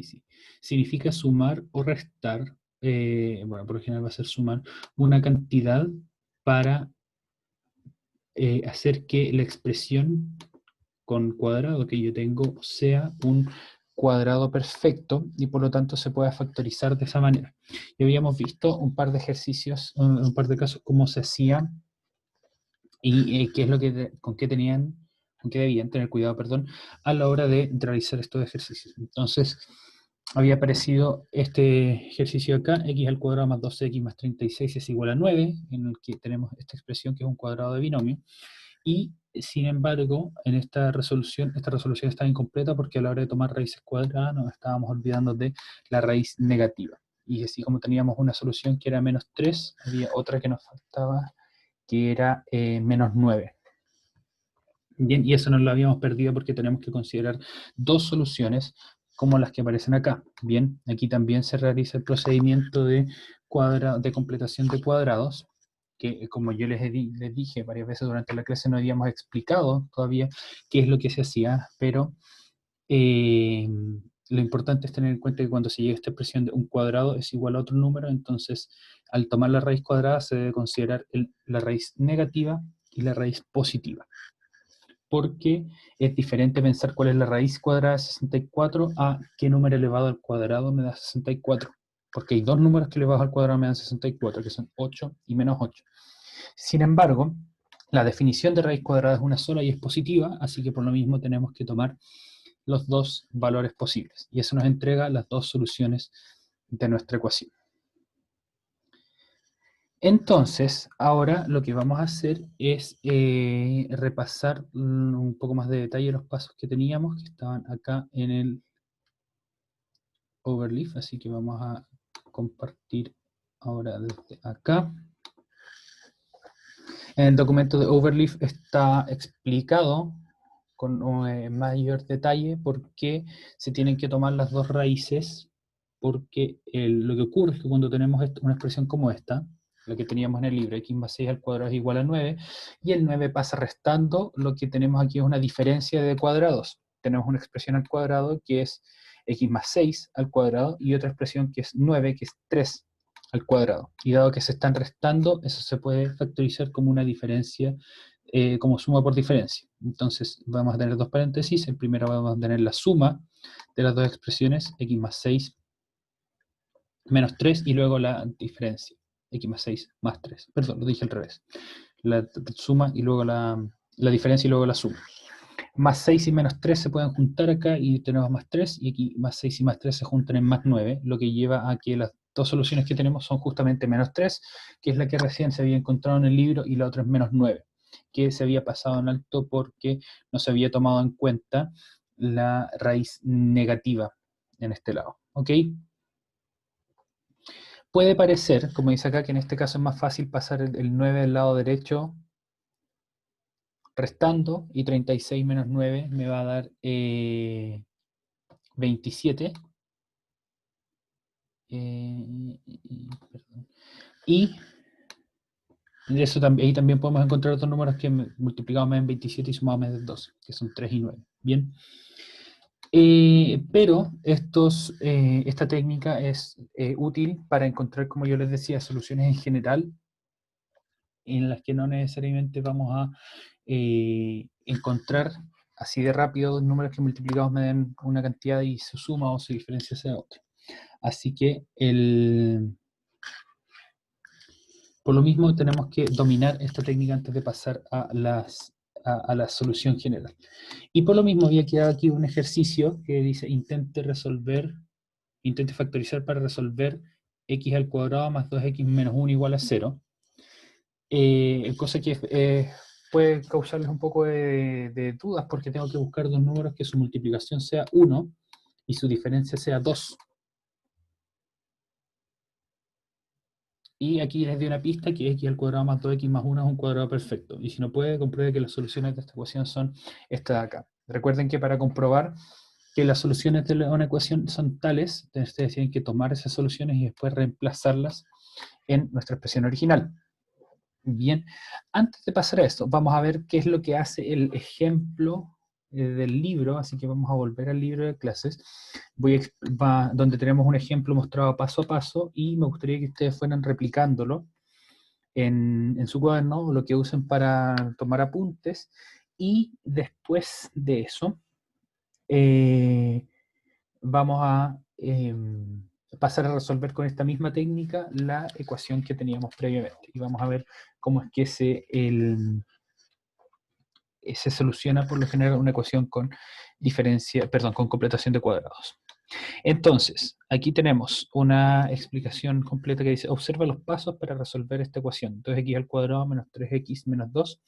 análisis. Significa sumar o restar, bueno, por lo general va a ser sumar una cantidad para hacer que la expresión con cuadrado que yo tengo sea un cuadrado perfecto y por lo tanto se pueda factorizar de esa manera. Y habíamos visto un par de ejercicios, un par de casos, cómo se hacía y qué es lo que, con qué debían tener cuidado, perdón, a la hora de realizar estos ejercicios. Entonces, había aparecido este ejercicio acá, x al cuadrado más 2x más 36 es igual a 9, en el que tenemos esta expresión que es un cuadrado de binomio, y sin embargo, en esta resolución está incompleta porque a la hora de tomar raíces cuadradas nos estábamos olvidando de la raíz negativa. Y así como teníamos una solución que era menos 3, había otra que nos faltaba, que era menos 9. Bien, y eso no lo habíamos perdido porque tenemos que considerar dos soluciones como las que aparecen acá. Bien, aquí también se realiza el procedimiento de completación de cuadrados, que como yo les dije varias veces durante la clase no habíamos explicado todavía qué es lo que se hacía, pero lo importante es tener en cuenta que cuando se llega a esta expresión de un cuadrado es igual a otro número, entonces al tomar la raíz cuadrada se debe considerar la raíz negativa y la raíz positiva, porque es diferente pensar cuál es la raíz cuadrada de 64 a qué número elevado al cuadrado me da 64, porque hay dos números que elevados al cuadrado me dan 64, que son 8 y menos 8. Sin embargo, la definición de raíz cuadrada es una sola y es positiva, así que por lo mismo tenemos que tomar los dos valores posibles, y eso nos entrega las dos soluciones de nuestra ecuación. Entonces, ahora lo que vamos a hacer es repasar un poco más de detalle los pasos que teníamos, que estaban acá en el Overleaf, así que vamos a compartir ahora desde acá. En el documento de Overleaf está explicado con mayor detalle por qué se tienen que tomar las dos raíces, porque lo que ocurre es que cuando tenemos una expresión como esta, lo que teníamos en el libro, x más 6 al cuadrado es igual a 9, y el 9 pasa restando, lo que tenemos aquí es una diferencia de cuadrados. Tenemos una expresión al cuadrado que es x más 6 al cuadrado, y otra expresión que es 9, que es 3 al cuadrado. Y dado que se están restando, eso se puede factorizar como una diferencia, como suma por diferencia. Entonces vamos a tener dos paréntesis. El primero vamos a tener la suma de las dos expresiones, x más 6 menos 3, y luego la diferencia, x más 6 más 3. Perdón, lo dije al revés. La suma y luego la diferencia y luego la suma. Más 6 y menos 3 se pueden juntar acá y tenemos más 3, y aquí más 6 y más 3 se juntan en más 9, lo que lleva a que las dos soluciones que tenemos son justamente menos 3, que es la que recién se había encontrado en el libro, y la otra es menos 9, que se había pasado en alto porque no se había tomado en cuenta la raíz negativa en este lado. ¿Ok? Puede parecer, como dice acá, que en este caso es más fácil pasar el 9 del lado derecho restando, y 36 menos 9 me va a dar 27. Y eso ahí también podemos encontrar otros números que multiplicados me den 27 y sumados me den 12, que son 3 y 9. Bien. Pero esta técnica es útil para encontrar, como yo les decía, soluciones en general en las que no necesariamente vamos a encontrar así de rápido dos números que multiplicados me den una cantidad y su suma o su diferencia sea otra. Así que por lo mismo tenemos que dominar esta técnica antes de pasar a la solución general. Y por lo mismo había quedado aquí un ejercicio que dice intente factorizar para resolver x al cuadrado más 2x menos 1 igual a 0. Cosa que puede causarles un poco de dudas, porque tengo que buscar dos números que su multiplicación sea 1 y su diferencia sea 2. Y aquí les di una pista que x al cuadrado más 2x más 1 es un cuadrado perfecto. Y si no puede, compruebe que las soluciones de esta ecuación son esta de acá. Recuerden que para comprobar que las soluciones de una ecuación son tales, ustedes tienen que tomar esas soluciones y después reemplazarlas en nuestra expresión original. Bien, antes de pasar a esto, vamos a ver qué es lo que hace el ejemplo del libro, así que vamos a volver al libro de clases, donde tenemos un ejemplo mostrado paso a paso, y me gustaría que ustedes fueran replicándolo en su cuaderno, o lo que usen para tomar apuntes, y después de eso vamos a pasar a resolver con esta misma técnica la ecuación que teníamos previamente, y vamos a ver cómo es que se soluciona por lo general una ecuación con con completación de cuadrados. Entonces, aquí tenemos una explicación completa que dice: observa los pasos para resolver esta ecuación. 2x al cuadrado menos 3x menos 2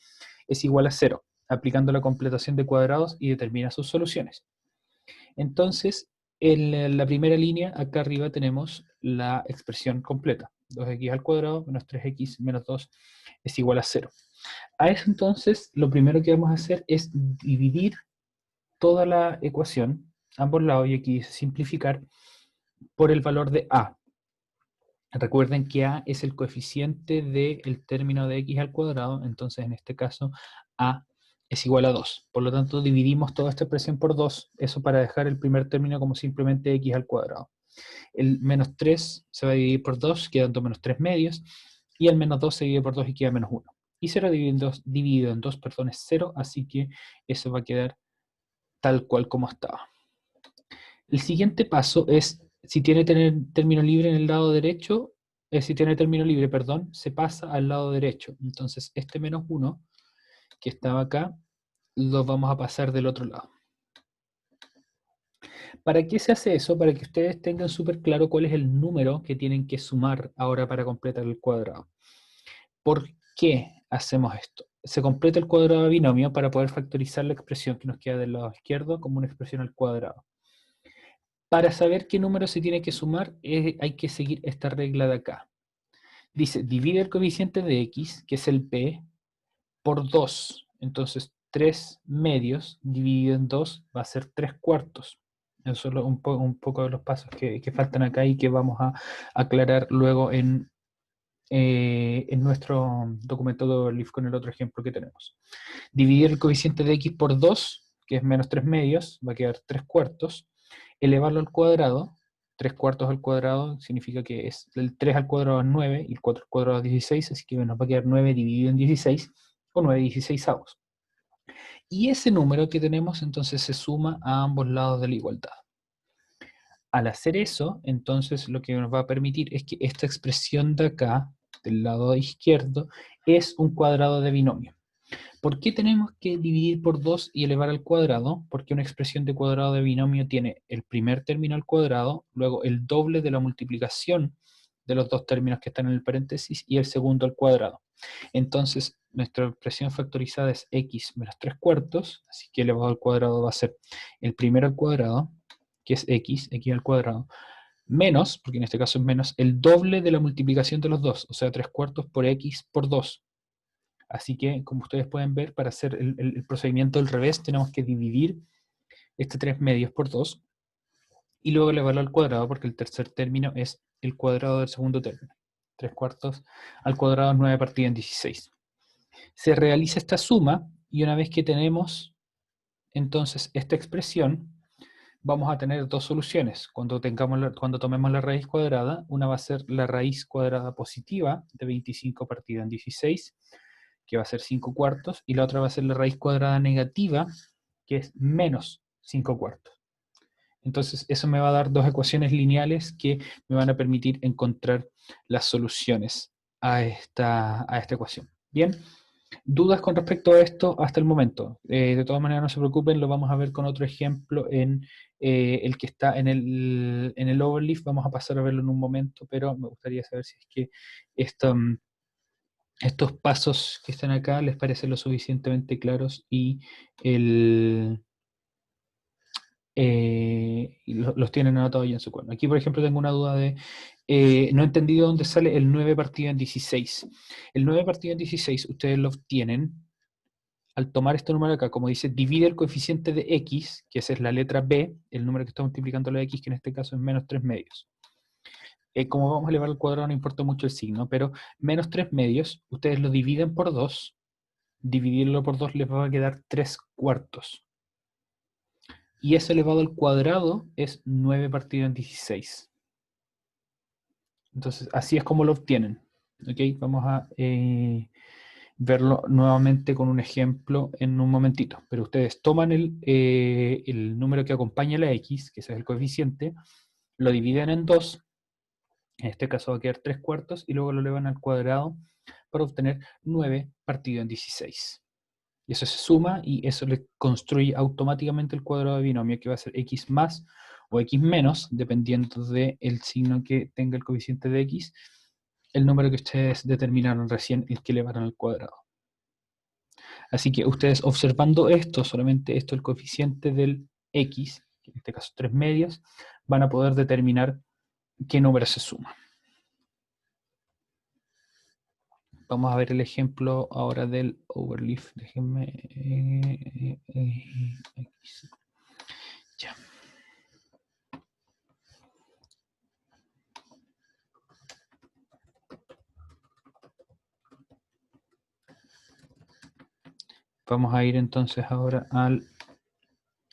es igual a 0, aplicando la completación de cuadrados, y determina sus soluciones. Entonces, en la primera línea, acá arriba tenemos la expresión completa. 2x al cuadrado menos 3x menos 2 es igual a 0. A eso entonces, lo primero que vamos a hacer es dividir toda la ecuación, ambos lados, y aquí simplificar, por el valor de a. Recuerden que a es el coeficiente del término de x al cuadrado, entonces en este caso a es igual a 2. Por lo tanto, dividimos toda esta expresión por 2, eso para dejar el primer término como simplemente x al cuadrado. El menos 3 se va a dividir por 2, quedando menos 3 medios, y el menos 2 se divide por 2 y queda menos 1. Y 0 dividido en 2, perdón, es 0, así que eso va a quedar tal cual como estaba. El siguiente paso es, si tiene término libre en el lado derecho, si tiene término libre, perdón, se pasa al lado derecho. Entonces, este menos 1, que estaba acá, lo vamos a pasar del otro lado. ¿Para qué se hace eso? Para que ustedes tengan súper claro cuál es el número que tienen que sumar ahora para completar el cuadrado. ¿Por qué hacemos esto? Se completa el cuadrado de binomio para poder factorizar la expresión que nos queda del lado izquierdo como una expresión al cuadrado. Para saber qué número se tiene que sumar, hay que seguir esta regla de acá. Dice, divide el coeficiente de x, que es el p, por 2. Entonces, 3 medios dividido en 2 va a ser 3 cuartos. Eso es un poco de los pasos que faltan acá y que vamos a aclarar luego en nuestro documento de Overleaf con el otro ejemplo que tenemos. Dividir el coeficiente de x por 2, que es menos 3 medios, va a quedar 3 cuartos. Elevarlo al cuadrado, 3 cuartos al cuadrado significa que es el 3 al cuadrado es 9 y el 4 al cuadrado es 16, así que nos va a quedar 9 dividido en 16, o 9 16avos. Y ese número que tenemos entonces se suma a ambos lados de la igualdad. Al hacer eso, entonces lo que nos va a permitir es que esta expresión de acá, del lado izquierdo, es un cuadrado de binomio. ¿Por qué tenemos que dividir por 2 y elevar al cuadrado? Porque una expresión de cuadrado de binomio tiene el primer término al cuadrado, luego el doble de la multiplicación de los dos términos que están en el paréntesis, y el segundo al cuadrado. Entonces, nuestra expresión factorizada es x menos 3 cuartos, así que elevado al cuadrado va a ser el primero al cuadrado, que es x al cuadrado, menos, porque en este caso es menos, el doble de la multiplicación de los dos, o sea, 3 cuartos por x por 2. Así que, como ustedes pueden ver, para hacer el procedimiento del revés, tenemos que dividir este 3 medios por 2, y luego elevarlo al cuadrado, porque el tercer término es el cuadrado del segundo término. 3 cuartos al cuadrado es 9 partido en 16. Se realiza esta suma, y una vez que tenemos entonces esta expresión, vamos a tener dos soluciones. Cuando tomemos la raíz cuadrada, una va a ser la raíz cuadrada positiva de 25 partido en 16, que va a ser 5 cuartos, y la otra va a ser la raíz cuadrada negativa, que es menos 5 cuartos. Entonces, eso me va a dar dos ecuaciones lineales que me van a permitir encontrar las soluciones a esta ecuación. Bien, ¿dudas con respecto a esto hasta el momento? De todas maneras, no se preocupen, lo vamos a ver con otro ejemplo en el que está en el Overleaf. Vamos a pasar a verlo en un momento, pero me gustaría saber si es que estos pasos que están acá les parecen lo suficientemente claros y los tienen anotados ya en su cuaderno. Aquí, por ejemplo, tengo una duda de, no he entendido dónde sale el 9 partido en 16. El 9 partido en 16 ustedes lo obtienen al tomar este número acá, como dice, divide el coeficiente de x, que esa es la letra b, el número que está multiplicando la x, que en este caso es menos 3 medios. Como vamos a elevar al cuadrado, no importa mucho el signo, pero menos 3 medios, ustedes lo dividen por 2, dividirlo por 2 les va a quedar 3 cuartos. Y eso elevado al cuadrado es 9 partido en 16. Entonces, así es como lo obtienen. ¿Ok? Vamos a verlo nuevamente con un ejemplo en un momentito. Pero ustedes toman el número que acompaña la x, que ese es el coeficiente, lo dividen en 2, en este caso va a quedar 3 cuartos, y luego lo elevan al cuadrado para obtener 9 partido en 16. Y eso se suma y eso le construye automáticamente el cuadrado de binomio, que va a ser x más o x menos, dependiendo del signo que tenga el coeficiente de x, el número que ustedes determinaron recién, el que elevaron al cuadrado. Así que ustedes observando esto, solamente esto, el coeficiente del x, que en este caso 3 medios, van a poder determinar qué número se suma. Vamos a ver el ejemplo ahora del overleaf. Déjenme... ya. Vamos a ir entonces ahora al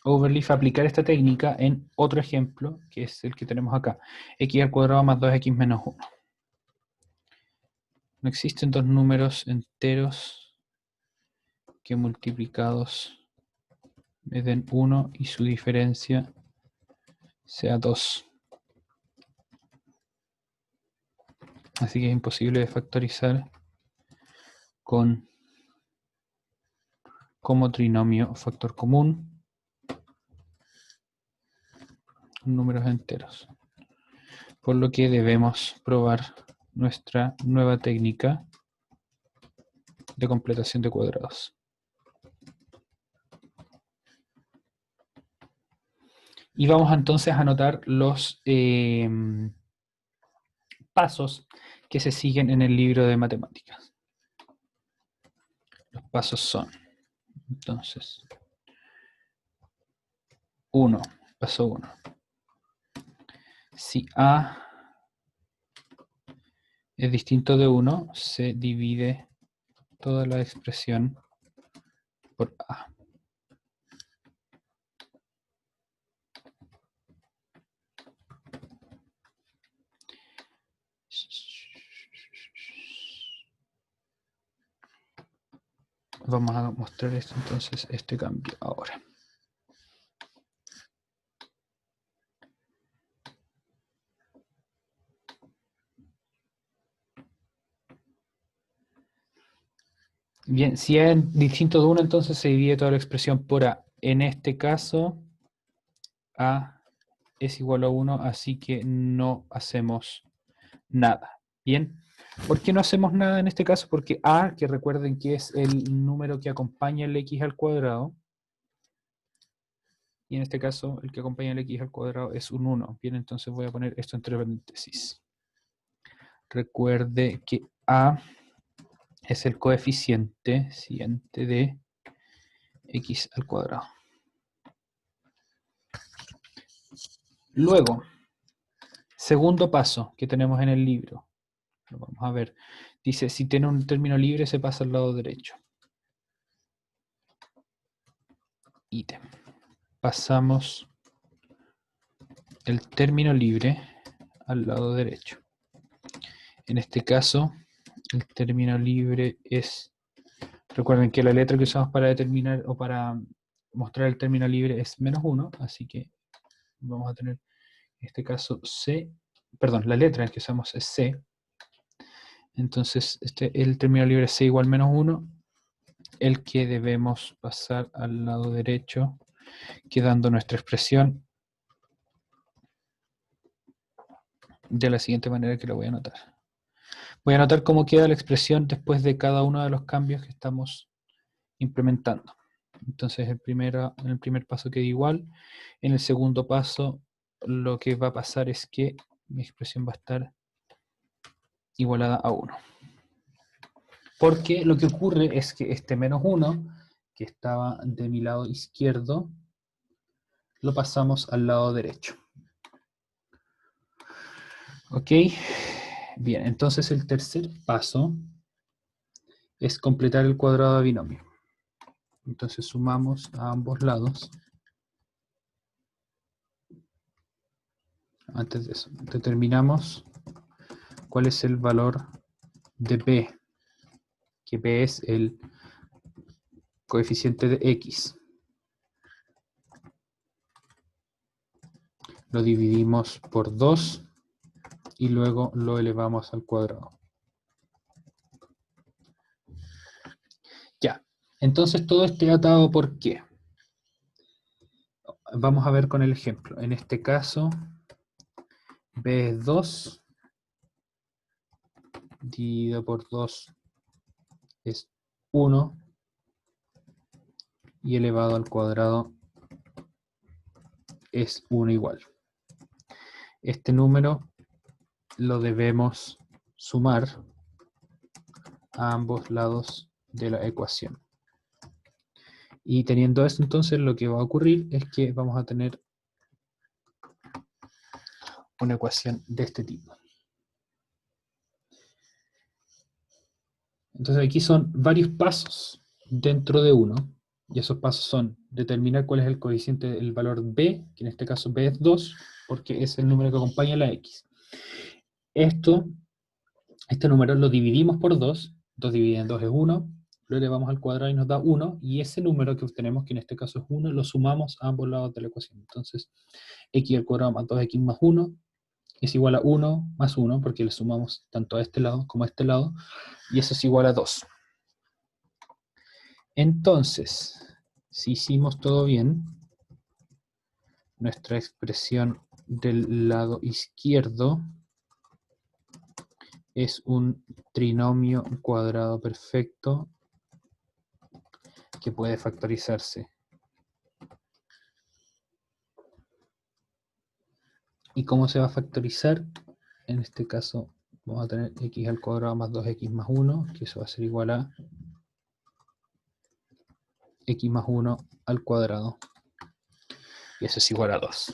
overleaf, aplicar esta técnica en otro ejemplo, que es el que tenemos acá. X al cuadrado más 2x menos 1. No existen dos números enteros que multiplicados me den 1 y su diferencia sea 2. Así que es imposible de factorizar con como trinomio factor común números enteros. Por lo que debemos probar nuestra nueva técnica de completación de cuadrados. Y vamos entonces a anotar los pasos que se siguen en el libro de matemáticas. Los pasos son, entonces, 1, paso 1. Si A es distinto de 1, se divide toda la expresión por A. Vamos a mostrar esto entonces, este cambio ahora. Bien, si es distinto de 1, entonces se divide toda la expresión por A. En este caso, A es igual a 1, así que no hacemos nada. Bien, ¿por qué no hacemos nada en este caso? Porque A, que recuerden que es el número que acompaña el x al cuadrado, y en este caso el que acompaña el x al cuadrado es un 1. Bien, entonces voy a poner esto entre paréntesis. Recuerde que A es el coeficiente siguiente de x al cuadrado. Luego, segundo paso que tenemos en el libro. Lo vamos a ver. Dice, si tiene un término libre, se pasa al lado derecho. Ítem. Pasamos el término libre al lado derecho. En este caso, el término libre es... Recuerden que la letra que usamos para determinar o para mostrar el término libre es -1, así que vamos a tener en este caso C, perdón, la letra que usamos es C. Entonces, el término libre es C igual -1, el que debemos pasar al lado derecho, quedando nuestra expresión de la siguiente manera que lo voy a anotar. Voy a anotar cómo queda la expresión después de cada uno de los cambios que estamos implementando. Entonces, en el primer paso queda igual. En el segundo paso, lo que va a pasar es que mi expresión va a estar igualada a 1. Porque lo que ocurre es que este -1, que estaba de mi lado izquierdo, lo pasamos al lado derecho. ¿Ok? Bien, entonces el tercer paso es completar el cuadrado de binomio. Entonces sumamos a ambos lados Antes de eso, determinamos cuál es el valor de P, que P es el coeficiente de X. Lo dividimos por 2 y luego lo elevamos al cuadrado. Ya, entonces todo esté atado ¿por qué? Vamos a ver con el ejemplo. En este caso, B es 2, dividido por 2 es 1, y elevado al cuadrado es 1 igual. Este número lo debemos sumar a ambos lados de la ecuación. Y teniendo esto, entonces lo que va a ocurrir es que vamos a tener una ecuación de este tipo. Entonces aquí son varios pasos dentro de uno, y esos pasos son determinar cuál es el coeficiente, el valor b, que en este caso b es 2, porque es el número que acompaña a la x. Este número lo dividimos por 2, 2 dividido en 2 es 1, lo elevamos al cuadrado y nos da 1, y ese número que obtenemos, que en este caso es 1, lo sumamos a ambos lados de la ecuación. Entonces, x al cuadrado más 2x más 1 es igual a 1 más 1, porque le sumamos tanto a este lado como a este lado, y eso es igual a 2. Entonces, si hicimos todo bien, nuestra expresión del lado izquierdo es un trinomio cuadrado perfecto que puede factorizarse. ¿Y cómo se va a factorizar? En este caso vamos a tener x al cuadrado más 2x más 1, que eso va a ser igual a x más 1 al cuadrado. Y eso es igual a 2.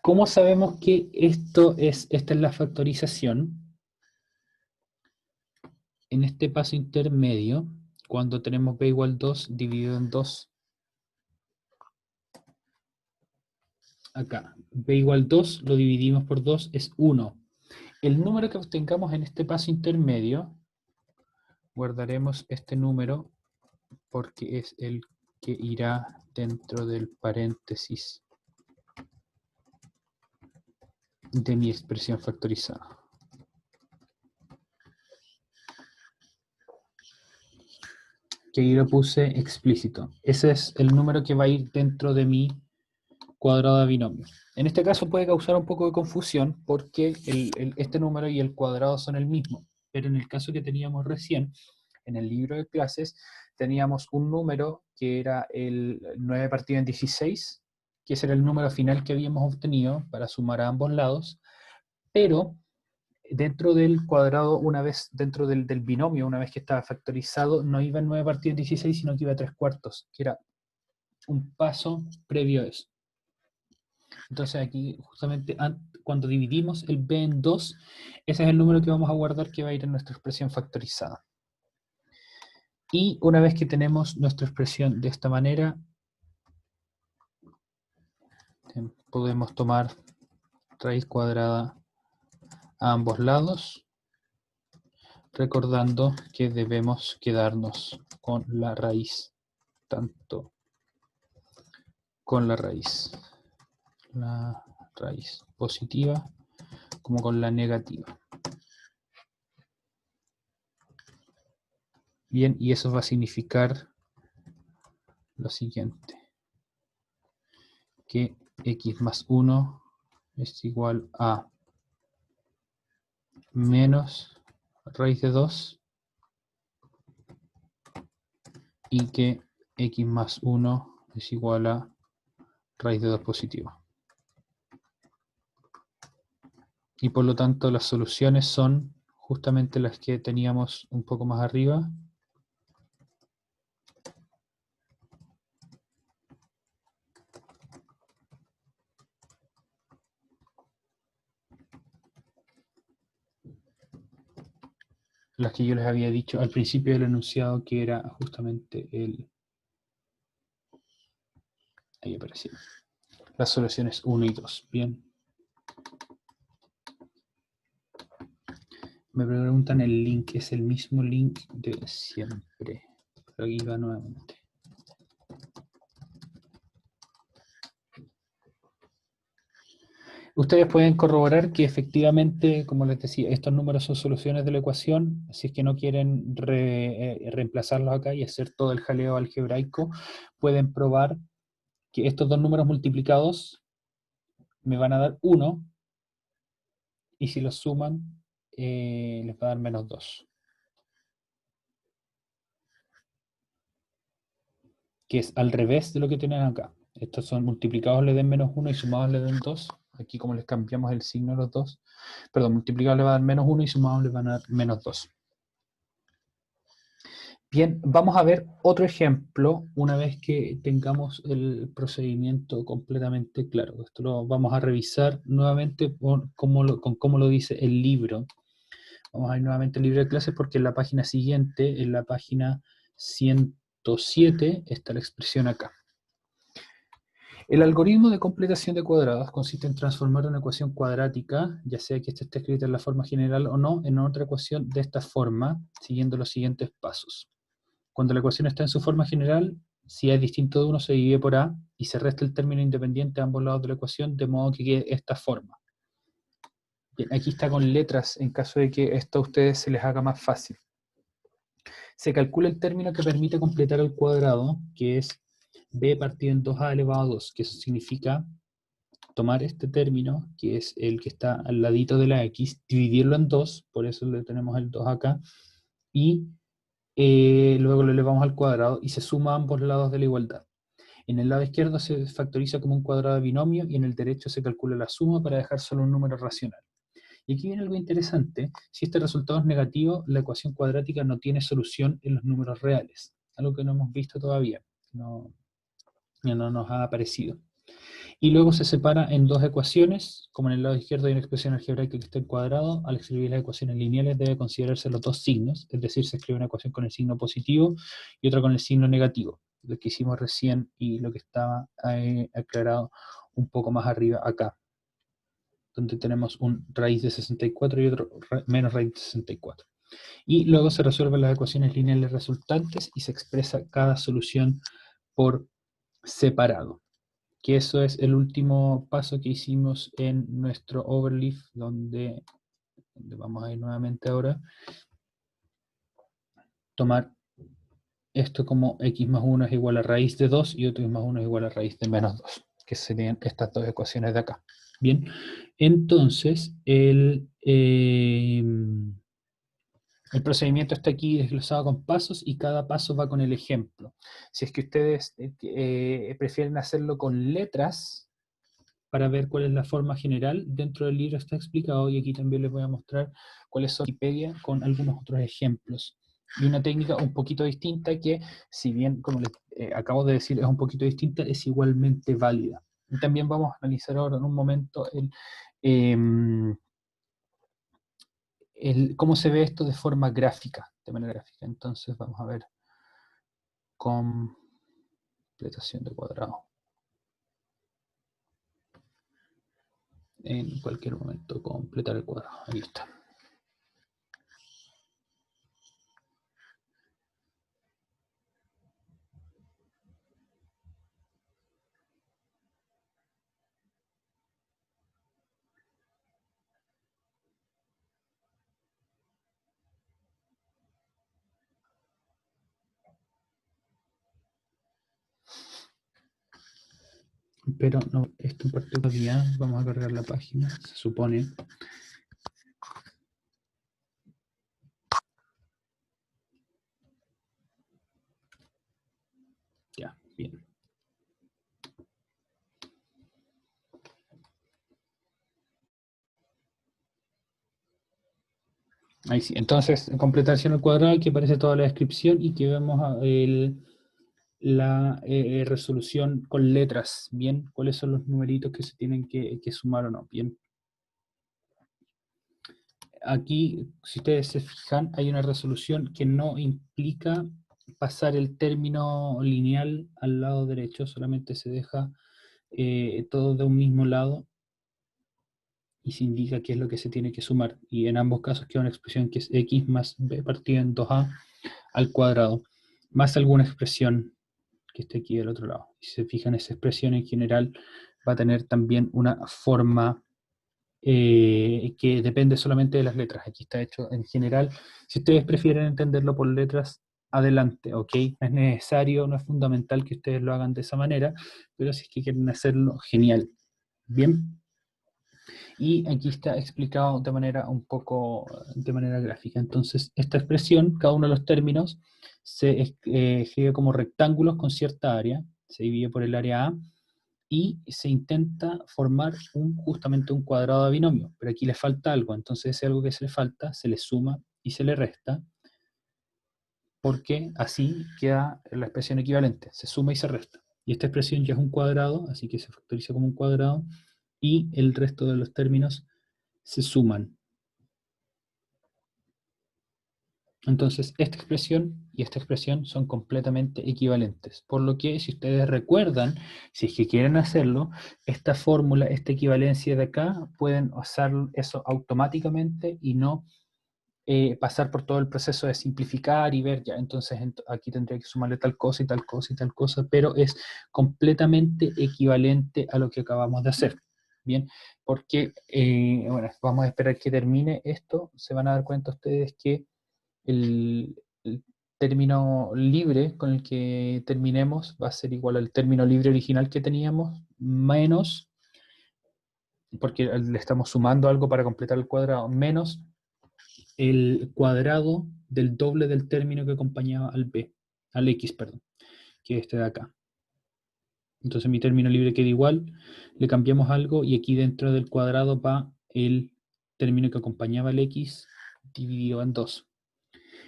¿Cómo sabemos que esta es la factorización? En este paso intermedio, cuando tenemos b igual 2 dividido en 2, acá, b igual 2 lo dividimos por 2 es 1. El número que obtengamos en este paso intermedio, guardaremos este número porque es el que irá dentro del paréntesis de mi expresión factorizada. Que ahí lo puse explícito. Ese es el número que va a ir dentro de mi cuadrado de binomio. En este caso puede causar un poco de confusión porque este número y el cuadrado son el mismo, pero en el caso que teníamos recién, en el libro de clases, teníamos un número que era el 9 partido en 16, que ese era el número final que habíamos obtenido para sumar a ambos lados, pero dentro del cuadrado, una vez dentro del binomio, una vez que estaba factorizado, no iba en 9 partido en 16, sino que iba a 3/4, que era un paso previo a eso. Entonces aquí justamente cuando dividimos el b en 2, ese es el número que vamos a guardar que va a ir en nuestra expresión factorizada. Y una vez que tenemos nuestra expresión de esta manera, podemos tomar raíz cuadrada a ambos lados, recordando que debemos quedarnos con la raíz, tanto con la raíz positiva como con la negativa. Bien, y eso va a significar lo siguiente, que x más 1 es igual a menos raíz de 2 y que x más 1 es igual a raíz de 2 positiva. Y por lo tanto las soluciones son justamente las que teníamos un poco más arriba. Las que yo les había dicho al principio del enunciado, que era justamente Ahí aparecieron. Las soluciones 1 y 2. Bien. Me preguntan el link. Es el mismo link de siempre. Pero aquí va nuevamente. Ustedes pueden corroborar que efectivamente, como les decía, estos números son soluciones de la ecuación. Si es que no quieren reemplazarlos acá y hacer todo el jaleo algebraico, pueden probar que estos dos números multiplicados me van a dar 1, y si los suman, les va a dar menos 2. Que es al revés de lo que tienen acá. Estos son multiplicados le den menos 1 y sumados le den 2. Aquí como les cambiamos el signo a los dos, perdón, multiplicados le va a dar menos 1 y sumados le van a dar menos 2. Bien, vamos a ver otro ejemplo una vez que tengamos el procedimiento completamente claro. Esto lo vamos a revisar nuevamente con cómo lo dice el libro. Vamos a ir nuevamente al libro de clases porque en la página siguiente, en la página 107, está la expresión acá. El algoritmo de completación de cuadrados consiste en transformar una ecuación cuadrática, ya sea que esta esté escrita en la forma general o no, en otra ecuación de esta forma, siguiendo los siguientes pasos. Cuando la ecuación está en su forma general, si es distinto de 1 se divide por a y se resta el término independiente a ambos lados de la ecuación, de modo que quede esta forma. Bien, aquí está con letras en caso de que esto a ustedes se les haga más fácil. Se calcula el término que permite completar el cuadrado, que es b partido en 2a elevado a 2, que eso significa tomar este término, que es el que está al ladito de la x, dividirlo en 2, por eso le tenemos el 2 acá, y luego lo elevamos al cuadrado y se suma a ambos lados de la igualdad. En el lado izquierdo se factoriza como un cuadrado de binomio y en el derecho se calcula la suma para dejar solo un número racional. Y aquí viene algo interesante. Si este resultado es negativo, la ecuación cuadrática no tiene solución en los números reales. Algo que no hemos visto todavía. No nos ha aparecido. Y luego se separa en dos ecuaciones. Como en el lado izquierdo hay una expresión algebraica que está en cuadrado, al escribir las ecuaciones lineales debe considerarse los dos signos. Es decir, se escribe una ecuación con el signo positivo y otra con el signo negativo. Lo que hicimos recién y lo que estaba aclarado un poco más arriba acá, donde tenemos un raíz de 64 y otro menos raíz de 64. Y luego se resuelven las ecuaciones lineales resultantes y se expresa cada solución por separado. Que eso es el último paso que hicimos en nuestro overleaf, donde vamos a ir nuevamente ahora. Tomar esto como x más 1 es igual a raíz de 2 y otro x más 1 es igual a raíz de menos 2, que serían estas dos ecuaciones de acá. Bien, entonces el procedimiento está aquí desglosado con pasos y cada paso va con el ejemplo. Si es que ustedes prefieren hacerlo con letras para ver cuál es la forma general, dentro del libro está explicado y aquí también les voy a mostrar cuáles son Wikipedia con algunos otros ejemplos. Y una técnica un poquito distinta que, si bien, como les acabo de decir, es un poquito distinta, es igualmente válida. Y también vamos a analizar ahora en un momento cómo se ve esto de forma gráfica, de manera gráfica. Entonces vamos a ver completación de cuadrado. En cualquier momento, completar el cuadrado. Ahí está. Pero no, esto en particular, vamos a cargar la página, se supone. Ya, bien. Ahí sí, entonces completación al cuadrado, que aparece toda la descripción y que vemos la resolución con letras, bien, cuáles son los numeritos que se tienen que sumar o no, bien. Aquí, si ustedes se fijan, hay una resolución que no implica pasar el término lineal al lado derecho, solamente se deja todo de un mismo lado y se indica qué es lo que se tiene que sumar. Y en ambos casos queda una expresión que es x más b partido en 2a al cuadrado, más alguna expresión que esté aquí del otro lado. Si se fijan, esa expresión en general va a tener también una forma que depende solamente de las letras. Aquí está hecho en general. Si ustedes prefieren entenderlo por letras, adelante, ¿ok? No es necesario, no es fundamental que ustedes lo hagan de esa manera, pero si es que quieren hacerlo, genial. Bien. Y aquí está explicado de manera un poco, de manera gráfica. Entonces, esta expresión, cada uno de los términos, se escribe como rectángulos con cierta área, se divide por el área A, y se intenta formar justamente un cuadrado de binomio, pero aquí le falta algo, entonces ese algo que se le falta se le suma y se le resta, porque así queda la expresión equivalente, se suma y se resta. Y esta expresión ya es un cuadrado, así que se factoriza como un cuadrado, y el resto de los términos se suman. Entonces, esta expresión y esta expresión son completamente equivalentes. Por lo que, si ustedes recuerdan, si es que quieren hacerlo, esta fórmula, esta equivalencia de acá, pueden hacer eso automáticamente y no pasar por todo el proceso de simplificar y ver, ya, entonces aquí tendría que sumarle tal cosa y tal cosa y tal cosa, pero es completamente equivalente a lo que acabamos de hacer. Bien, porque, bueno, vamos a esperar que termine esto, se van a dar cuenta ustedes que el término libre con el que terminemos va a ser igual al término libre original que teníamos, menos, porque le estamos sumando algo para completar el cuadrado, menos el cuadrado del doble del término que acompañaba al x, perdón, que es este de acá. Entonces mi término libre queda igual, le cambiamos algo y aquí dentro del cuadrado va el término que acompañaba al x dividido en 2.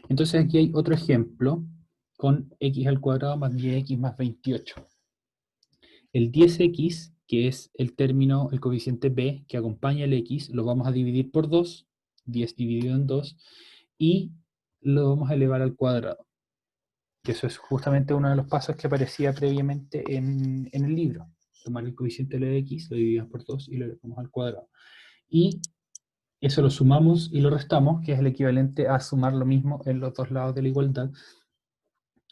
Entonces aquí hay otro ejemplo con x al cuadrado más 10x más 28. El 10x, que es el término, el coeficiente b que acompaña el x, lo vamos a dividir por 2, 10 dividido en 2, y lo vamos a elevar al cuadrado. Que eso es justamente uno de los pasos que aparecía previamente en el libro. Tomar el coeficiente de x, lo dividimos por 2 y lo elevamos al cuadrado. Y eso lo sumamos y lo restamos, que es el equivalente a sumar lo mismo en los dos lados de la igualdad.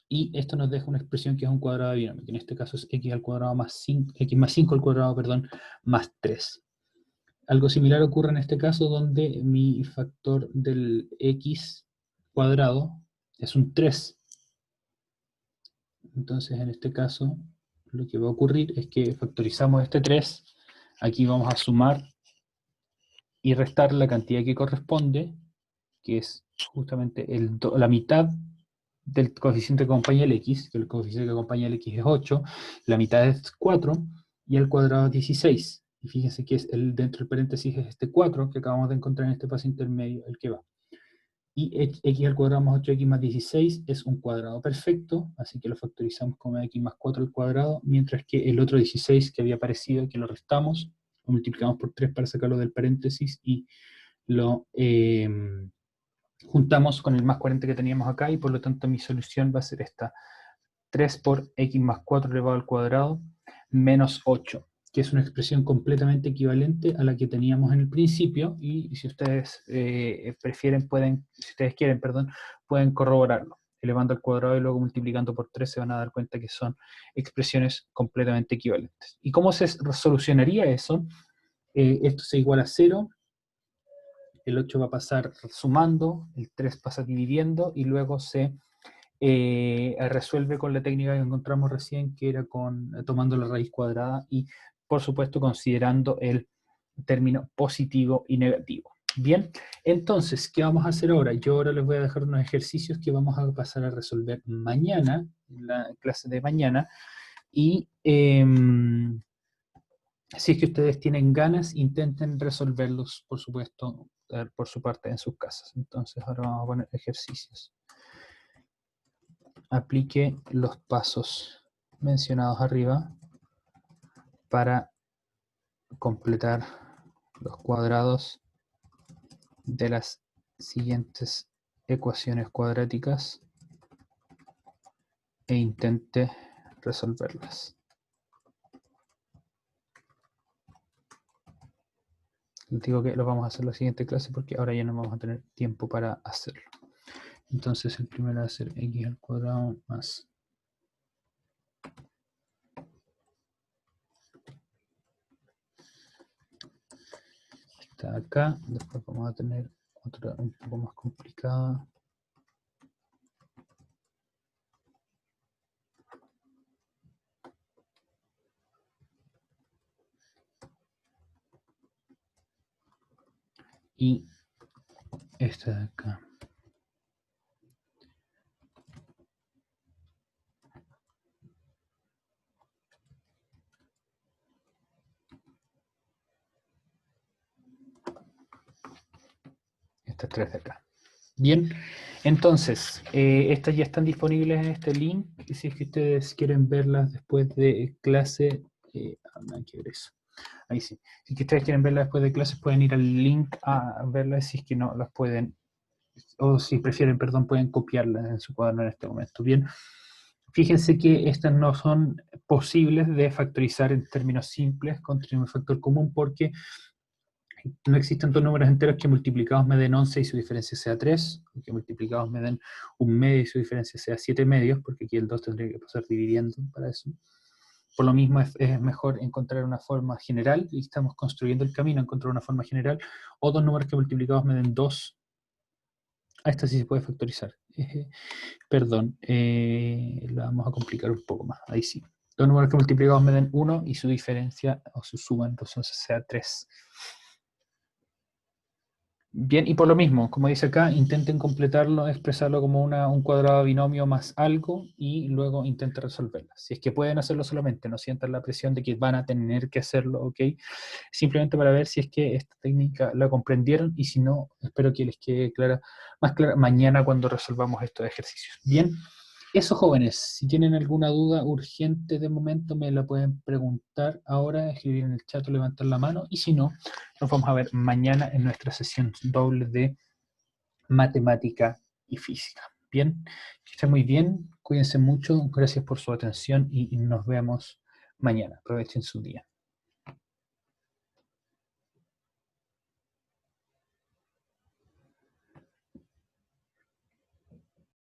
Y esto nos deja una expresión que es un cuadrado de binomio, que en este caso es x al cuadrado más 5, x más 5 al cuadrado, perdón, más 3. Algo similar ocurre en este caso donde mi factor del x cuadrado es un 3. Entonces en este caso lo que va a ocurrir es que factorizamos este 3, aquí vamos a sumar y restar la cantidad que corresponde, que es justamente la mitad del coeficiente que acompaña el x, que el coeficiente que acompaña el x es 8, la mitad es 4 y el cuadrado es 16. Y fíjense que es dentro del paréntesis es este 4 que acabamos de encontrar en este paso intermedio el que va. Y x al cuadrado más 8x más 16 es un cuadrado perfecto, así que lo factorizamos como x más 4 al cuadrado, mientras que el otro 16 que había aparecido, que lo restamos, lo multiplicamos por 3 para sacarlo del paréntesis y lo juntamos con el más 40 que teníamos acá, y por lo tanto mi solución va a ser esta: 3 por x más 4 elevado al cuadrado menos 8, que es una expresión completamente equivalente a la que teníamos en el principio, y si ustedes prefieren, si ustedes quieren, perdón, pueden corroborarlo. Elevando al cuadrado y luego multiplicando por 3 se van a dar cuenta que son expresiones completamente equivalentes. ¿Y cómo se solucionaría eso? Esto se iguala a 0, el 8 va a pasar sumando, el 3 pasa dividiendo y luego se resuelve con la técnica que encontramos recién, que era tomando la raíz cuadrada y, por supuesto, considerando el término positivo y negativo. Bien, entonces, ¿qué vamos a hacer ahora? Yo ahora les voy a dejar unos ejercicios que vamos a pasar a resolver mañana, en la clase de mañana, y si es que ustedes tienen ganas, intenten resolverlos, por supuesto, por su parte en sus casas. Entonces, ahora vamos a poner ejercicios. Aplique los pasos mencionados arriba para completar los cuadrados de las siguientes ecuaciones cuadráticas e intente resolverlas. Les digo que lo vamos a hacer en la siguiente clase porque ahora ya no vamos a tener tiempo para hacerlo. Entonces el primero va a ser x al cuadrado más está acá. Después vamos a tener otra un poco más complicada. Y esta de acá. Estas tres de acá. Bien, entonces, estas ya están disponibles en este link. Y si es que ustedes quieren verlas después de clase, no hay que ver eso. Ahí sí. Si es que ustedes quieren verlas después de clase, pueden ir al link a verlas. Si es que no las pueden, o si prefieren, perdón, pueden copiarlas en su cuaderno en este momento. Bien, fíjense que estas no son posibles de factorizar en términos simples con un factor común porque no existen dos números enteros que multiplicados me den 11 y su diferencia sea 3, o que multiplicados me den un medio y su diferencia sea 7 medios, porque aquí el 2 tendría que pasar dividiendo para eso. Por lo mismo es mejor encontrar una forma general, y estamos construyendo el camino a encontrar una forma general, o dos números que multiplicados me den 2. Esta sí se puede factorizar. Perdón, la vamos a complicar un poco más. Ahí sí. Dos números que multiplicados me den 1 y su diferencia, o su suma, entonces sea 3. Bien, y por lo mismo, como dice acá, intenten completarlo, expresarlo como un cuadrado binomio más algo y luego intenten resolverlo. Si es que pueden hacerlo solamente, no sientan la presión de que van a tener que hacerlo, ¿ok? Simplemente para ver si es que esta técnica la comprendieron y si no, espero que les quede más clara mañana cuando resolvamos estos ejercicios. Bien. Eso, jóvenes, si tienen alguna duda urgente de momento me la pueden preguntar ahora, escribir en el chat o levantar la mano, y si no, nos vamos a ver mañana en nuestra sesión doble de matemática y física. Bien, que estén muy bien, cuídense mucho, gracias por su atención y nos vemos mañana. Aprovechen su día.